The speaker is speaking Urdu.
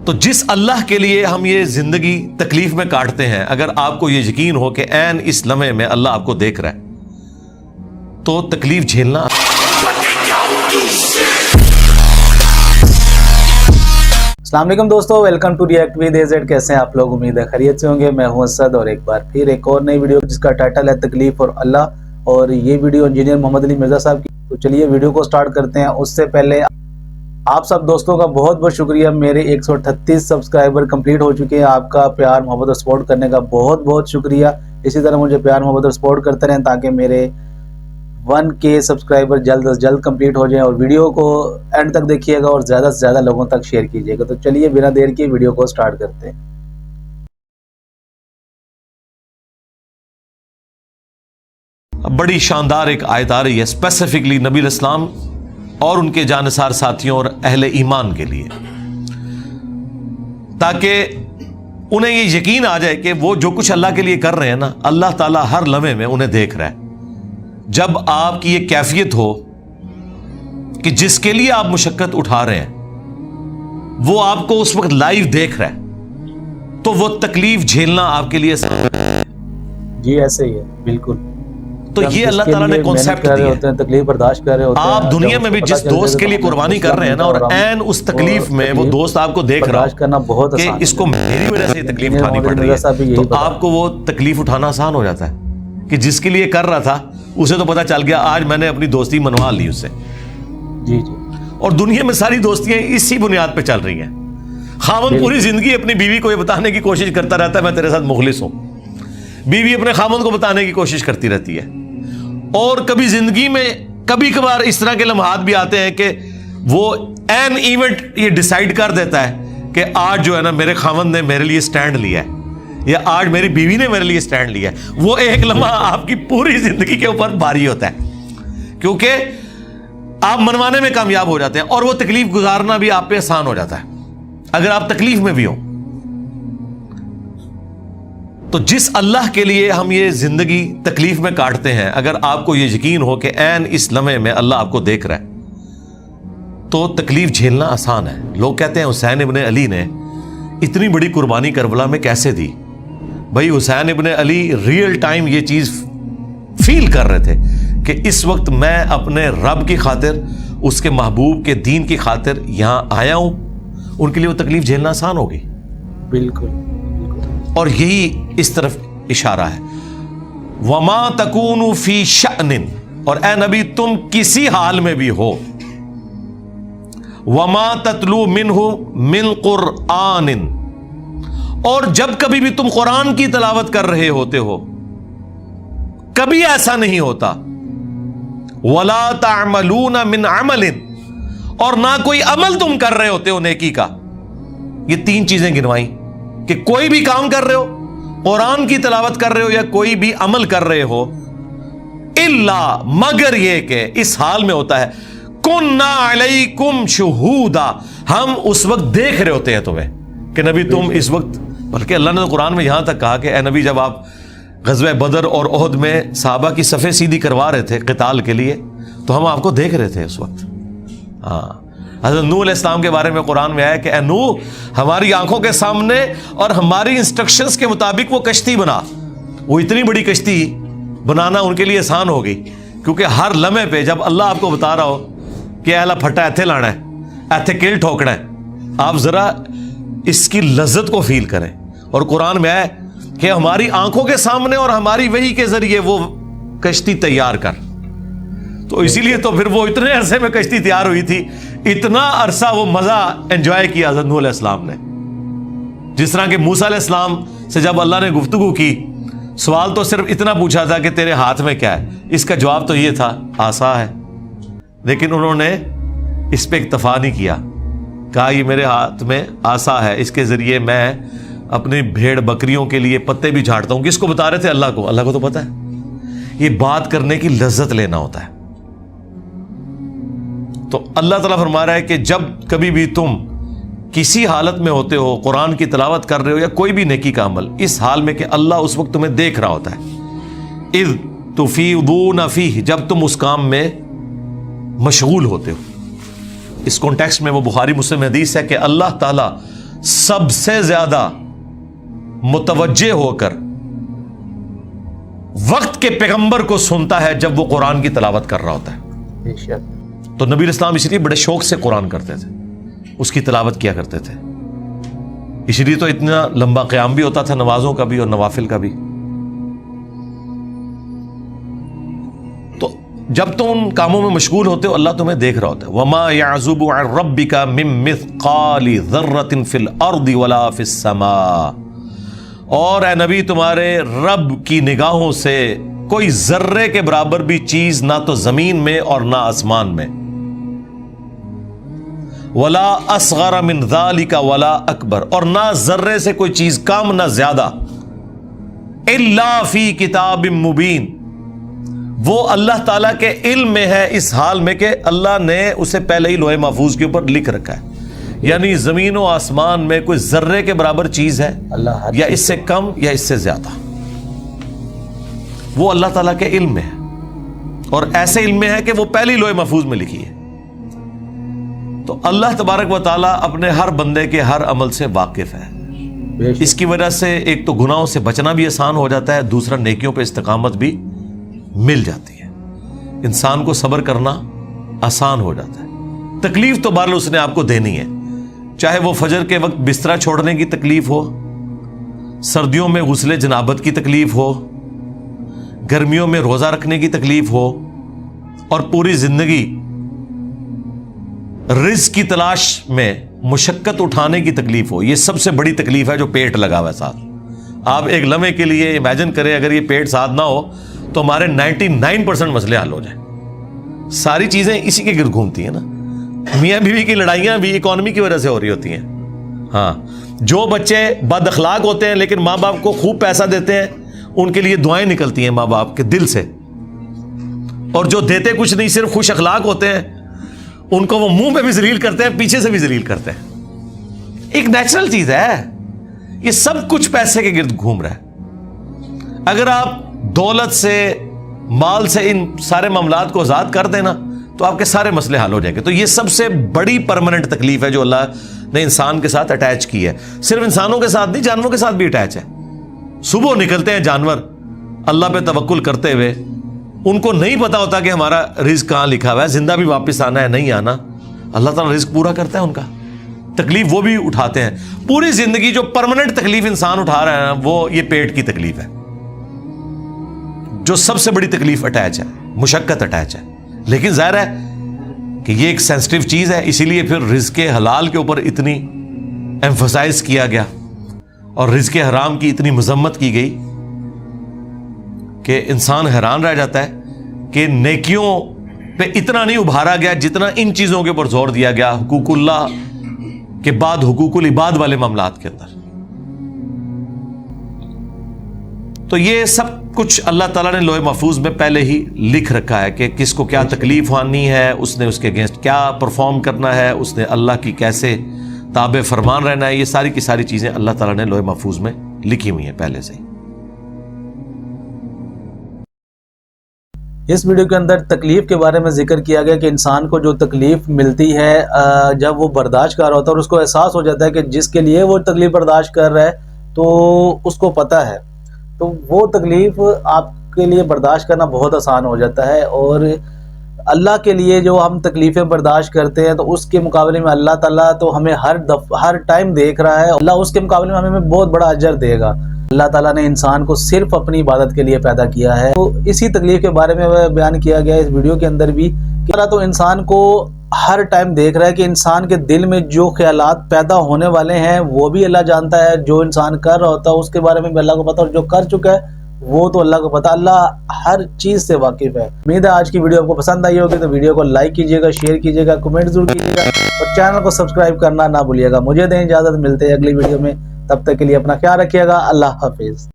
تو جس اللہ کے لیے ہم یہ زندگی تکلیف میں کاٹتے ہیں، اگر آپ کو یہ یقین ہو کہ عین اس لمحے میں اللہ آپ کو دیکھ رہا ہے تو تکلیف جھیلنا۔ السلام علیکم دوستو، welcome to react with AZ۔ کیسے ہیں آپ لوگ؟ امید ہے خیریت سے ہوں گے۔ میں ہوں اسد اور ایک بار پھر ایک اور نئی ویڈیو جس کا ٹائٹل ہے تکلیف اور اللہ، اور یہ ویڈیو انجینئر محمد علی مرزا صاحب کی۔ تو چلیے ویڈیو کو سٹارٹ کرتے ہیں۔ اس سے پہلے آپ سب دوستوں کا بہت بہت شکریہ، میرے 138 سبسکرائبر کمپلیٹ ہو چکے ہیں۔ آپ کا پیار محبت اور سپورٹ کرنے کا بہت بہت شکریہ۔ اسی طرح مجھے پیار محبت اور سپورٹ کرتے رہیں تاکہ میرے 1K سبسکرائبر جلد از جلد کمپلیٹ ہو جائیں، اور ویڈیو کو اینڈ تک دیکھیے گا اور زیادہ سے زیادہ لوگوں تک شیئر کیجیے گا۔ تو چلیے بنا دیر کے ویڈیو کو سٹارٹ کرتے ہیں۔ بڑی شاندار ایک آیت آ رہی ہے اسپیسیفکلی نبی علیہ السلام اور ان کے جانثار ساتھیوں اور اہل ایمان کے لیے، تاکہ انہیں یہ یقین آ جائے کہ وہ جو کچھ اللہ کے لیے کر رہے ہیں نا، اللہ تعالیٰ ہر لمحے میں انہیں دیکھ رہا ہے۔ جب آپ کی یہ کیفیت ہو کہ جس کے لیے آپ مشقت اٹھا رہے ہیں وہ آپ کو اس وقت لائیو دیکھ رہا ہے، تو وہ تکلیف جھیلنا آپ کے لیے جی ایسے ہی ہے، بالکل۔ تو یہ اللہ تعالیٰ نے کانسیپٹ دیا ہے، تکلیف برداشت کر رہے ہوتے ہیں۔ آپ دنیا میں بھی جس دوست کے لیے قربانی کر رہے ہیں نا، اور عین اس تکلیف میں وہ دوست آپ کو دیکھ رہا ہو کہ اس کو میری وجہ سے تکلیف اٹھانی پڑ رہی ہے، تو آپ کو وہ تکلیف اٹھانا آسان ہو جاتا ہے کہ جس کے لیے کر رہا تھا اسے تو پتا چل گیا آج میں نے اپنی دوستی منوا لی اس سے۔ جی جی۔ اور دنیا میں ساری دوستیاں اسی بنیاد پہ چل رہی ہیں۔ خاوند پوری زندگی اپنی بیوی کو یہ بتانے کی کوشش کرتا رہتا ہے میں تیرے ساتھ مخلص ہوں، بیوی اپنے خاوند کو بتانے کی کوشش کرتی رہتی ہے۔ اور کبھی زندگی میں کبھی کبھار اس طرح کے لمحات بھی آتے ہیں کہ وہ این ایونٹ یہ ڈیسائیڈ کر دیتا ہے کہ آج جو ہے نا میرے خاوند نے میرے لیے سٹینڈ لیا ہے، یا آج میری بیوی نے میرے لیے سٹینڈ لیا ہے۔ وہ ایک لمحہ آپ کی پوری زندگی کے اوپر بھاری ہوتا ہے، کیونکہ آپ منوانے میں کامیاب ہو جاتے ہیں اور وہ تکلیف گزارنا بھی آپ پہ آسان ہو جاتا ہے اگر آپ تکلیف میں بھی ہو۔ تو جس اللہ کے لیے ہم یہ زندگی تکلیف میں کاٹتے ہیں، اگر آپ کو یہ یقین ہو کہ عین اس لمحے میں اللہ آپ کو دیکھ رہا ہے تو تکلیف جھیلنا آسان ہے۔ لوگ کہتے ہیں حسین ابن علی نے اتنی بڑی قربانی کربلا میں کیسے دی؟ بھائی حسین ابن علی ریئل ٹائم یہ چیز فیل کر رہے تھے کہ اس وقت میں اپنے رب کی خاطر، اس کے محبوب کے دین کی خاطر یہاں آیا ہوں، ان کے لیے وہ تکلیف جھیلنا آسان ہوگی۔ بالکل۔ اور یہی اس طرف اشارہ ہے، وما تکون فی شأن، اور اے نبی تم کسی حال میں بھی ہو، وما تتلو منہ من قرآن، اور جب کبھی بھی تم قرآن کی تلاوت کر رہے ہوتے ہو کبھی ایسا نہیں ہوتا، ولا تعملون من عمل، اور نہ کوئی عمل تم کر رہے ہوتے ہو نیکی کا۔ یہ تین چیزیں گنوائیں کہ کوئی بھی کام کر رہے ہو، قرآن کی تلاوت کر رہے ہو یا کوئی بھی عمل کر رہے ہو، الا مگر یہ کہ اس حال میں ہوتا ہے کننا علیکم شہودا، ہم اس وقت دیکھ رہے ہوتے ہیں تمہیں کہ نبی تم اس وقت، بلکہ اللہ نے تو قرآن میں یہاں تک کہا کہ اے نبی جب آپ غزوہ بدر اور احد میں صحابہ کی صفیں سیدھی کروا رہے تھے قتال کے لیے تو ہم آپ کو دیکھ رہے تھے اس وقت۔ ہاں، حضرت نوح علیہ السلام کے بارے میں قرآن میں آیا کہ اے نوح ہماری آنکھوں کے سامنے اور ہماری انسٹرکشنز کے مطابق وہ کشتی بنا۔ وہ اتنی بڑی کشتی بنانا ان کے لیے آسان ہو گئی، کیونکہ ہر لمحے پہ جب اللہ آپ کو بتا رہا ہو کہ اہلا پھٹا ایتھے لانا ہے، ایتھے کیل ٹھوکنا ہے، آپ ذرا اس کی لذت کو فیل کریں۔ اور قرآن میں آیا کہ ہماری آنکھوں کے سامنے اور ہماری وحی کے ذریعے وہ کشتی تیار کر، تو اسی لیے تو پھر وہ اتنے عرصے میں کشتی تیار ہوئی تھی، اتنا عرصہ وہ مزہ انجوائے کیا حضرت نوح علیہ السلام نے۔ جس طرح کہ موسیٰ علیہ السلام سے جب اللہ نے گفتگو کی، سوال تو صرف اتنا پوچھا تھا کہ تیرے ہاتھ میں کیا ہے، اس کا جواب تو یہ تھا عصا ہے، لیکن انہوں نے اس پہ اکتفا نہیں کیا، کہا یہ میرے ہاتھ میں عصا ہے، اس کے ذریعے میں اپنی بھیڑ بکریوں کے لیے پتے بھی جھاڑتا ہوں۔ کس کو بتا رہے تھے؟ اللہ کو تو پتا ہے۔ یہ بات کرنے کی لذت لینا ہوتا ہے۔ تو اللہ تعالیٰ فرما رہا ہے کہ جب کبھی بھی تم کسی حالت میں ہوتے ہو، قرآن کی تلاوت کر رہے ہو یا کوئی بھی نیکی کا عمل، اس حال میں کہ اللہ اس وقت تمہیں دیکھ رہا ہوتا ہے، اذ تفیضون فیہ، جب تم اس کام میں مشغول ہوتے ہو۔ اس کانٹیکسٹ میں وہ بخاری مسلم حدیث ہے کہ اللہ تعالیٰ سب سے زیادہ متوجہ ہو کر وقت کے پیغمبر کو سنتا ہے جب وہ قرآن کی تلاوت کر رہا ہوتا ہے. بے شک. تو نبی اسلام اس لیے بڑے شوق سے قرآن کرتے تھے, اس کی تلاوت کیا کرتے تھے. اس لیے تو اتنا لمبا قیام بھی ہوتا تھا, نمازوں کا بھی اور نوافل کا بھی. تو جب تم ان کاموں میں مشغول ہوتے ہو, اللہ تمہیں دیکھ رہا ہوتا ہے. وما يعزب عن ربك من مثقال ذرة في الارض ولا في السماء. اور اے نبی تمہارے رب کی نگاہوں سے کوئی ذرے کے برابر بھی چیز نہ تو زمین میں اور نہ آسمان میں. ولا اصغر من ذلك ولا اکبر, اور نہ ذرے سے کوئی چیز کم نہ زیادہ. الا فی کتاب مبین, وہ اللہ تعالیٰ کے علم میں ہے اس حال میں کہ اللہ نے اسے پہلے ہی لوح محفوظ کے اوپر لکھ رکھا ہے. یعنی زمین و آسمان میں کوئی ذرے کے برابر چیز ہے اللہ یا اس سے کم یا اس سے زیادہ, وہ اللہ تعالیٰ کے علم میں ہے. اور ایسے علم میں ہے کہ وہ پہلی لوح محفوظ میں لکھی ہے. تو اللہ تبارک و تعالیٰ اپنے ہر بندے کے ہر عمل سے واقف ہے. اس کی وجہ سے ایک تو گناہوں سے بچنا بھی آسان ہو جاتا ہے, دوسرا نیکیوں پہ استقامت بھی مل جاتی ہے. انسان کو صبر کرنا آسان ہو جاتا ہے. تکلیف تو بہرحال اس نے آپ کو دینی ہے, چاہے وہ فجر کے وقت بستر چھوڑنے کی تکلیف ہو, سردیوں میں غسل جنابت کی تکلیف ہو, گرمیوں میں روزہ رکھنے کی تکلیف ہو, اور پوری زندگی رزق کی تلاش میں مشقت اٹھانے کی تکلیف ہو. یہ سب سے بڑی تکلیف ہے جو پیٹ لگا ہوا ہے ساتھ. آپ ایک لمحے کے لیے امیجن کریں اگر یہ پیٹ ساتھ نہ ہو تو ہمارے 99% مسئلے حل ہو جائیں. ساری چیزیں اسی کے گرد گھومتی ہیں نا. میاں بیوی کی لڑائیاں بھی اکانومی کی وجہ سے ہو رہی ہوتی ہیں. ہاں, جو بچے بد اخلاق ہوتے ہیں لیکن ماں باپ کو خوب پیسہ دیتے ہیں, ان کے لیے دعائیں نکلتی ہیں ماں باپ کے دل سے. اور جو دیتے کچھ نہیں, صرف خوش اخلاق ہوتے ہیں, ان کو وہ منہ پہ بھی ذلیل کرتے ہیں, پیچھے سے بھی ذلیل کرتے ہیں. ایک نیچرل چیز ہے. یہ سب کچھ پیسے کے گرد گھوم رہا ہے. اگر آپ دولت سے, مال سے ان سارے معاملات کو آزاد کر دینا تو آپ کے سارے مسئلے حل ہو جائیں گے. تو یہ سب سے بڑی پرماننٹ تکلیف ہے جو اللہ نے انسان کے ساتھ اٹیچ کی ہے. صرف انسانوں کے ساتھ نہیں, جانوروں کے ساتھ بھی اٹیچ ہے. صبح نکلتے ہیں جانور اللہ پہ توکل کرتے ہوئے, ان کو نہیں پتا ہوتا کہ ہمارا رزق کہاں لکھا ہوا ہے, زندہ بھی واپس آنا ہے نہیں آنا. اللہ تعالیٰ رزق پورا کرتا ہے ان کا, تکلیف وہ بھی اٹھاتے ہیں. پوری زندگی جو پرماننٹ تکلیف انسان اٹھا رہا ہے نا, وہ یہ پیٹ کی تکلیف ہے جو سب سے بڑی تکلیف اٹیچ ہے, مشقت اٹیچ ہے. لیکن ظاہر ہے کہ یہ ایک سینسٹیو چیز ہے, اسی لیے پھر رزق حلال کے اوپر اتنی ایمفسائز کیا گیا اور رزق حرام کی اتنی مذمت کی گئی کہ انسان حیران رہ جاتا ہے کہ نیکیوں پہ اتنا نہیں ابھارا گیا جتنا ان چیزوں کے اوپر زور دیا گیا, حقوق اللہ کے بعد حقوق العباد والے معاملات کے اندر. تو یہ سب کچھ اللہ تعالیٰ نے لوح محفوظ میں پہلے ہی لکھ رکھا ہے کہ کس کو کیا تکلیف آنی ہے, اس نے اس کے اگینسٹ کیا پرفارم کرنا ہے, اس نے اللہ کی کیسے تابع فرمان رہنا ہے. یہ ساری کی ساری چیزیں اللہ تعالیٰ نے لوح محفوظ میں لکھی ہوئی ہیں پہلے سے ہی. اس ویڈیو کے اندر تکلیف کے بارے میں ذکر کیا گیا کہ انسان کو جو تکلیف ملتی ہے جب وہ برداشت کر رہا ہوتا ہے اور اس کو احساس ہو جاتا ہے کہ جس کے لیے وہ تکلیف برداشت کر رہا ہے تو اس کو پتہ ہے, تو وہ تکلیف آپ کے لیے برداشت کرنا بہت آسان ہو جاتا ہے. اور اللہ کے لیے جو ہم تکلیفیں برداشت کرتے ہیں تو اس کے مقابلے میں اللہ تعالیٰ تو ہمیں ہر ٹائم دیکھ رہا ہے. اللہ اس کے مقابلے میں ہمیں بہت بڑا اجر دے گا. اللہ تعالیٰ نے انسان کو صرف اپنی عبادت کے لیے پیدا کیا ہے. تو اسی تکلیف کے بارے میں بیان کیا گیا اس ویڈیو کے اندر بھی کہ اللہ تو انسان کو ہر ٹائم دیکھ رہا ہے کہ انسان کے دل میں جو خیالات پیدا ہونے والے ہیں وہ بھی اللہ جانتا ہے. جو انسان کر رہا ہوتا ہے اس کے بارے میں بھی اللہ کو پتا, اور جو کر چکا ہے وہ تو اللہ کو پتا. اللہ ہر چیز سے واقف ہے. امید ہے آج کی ویڈیو آپ کو پسند آئی ہوگی, تو ویڈیو کو لائک کیجیے گا, شیئر کیجیے گا, کمنٹ ضرور کیجیے گا اور چینل کو سبسکرائب کرنا نہ بھولیے گا. مجھے دیں اجازت, ملتے ہیں اگلی ویڈیو میں. تب تک کے لیے اپنا خیال رکھیے گا. اللہ حافظ.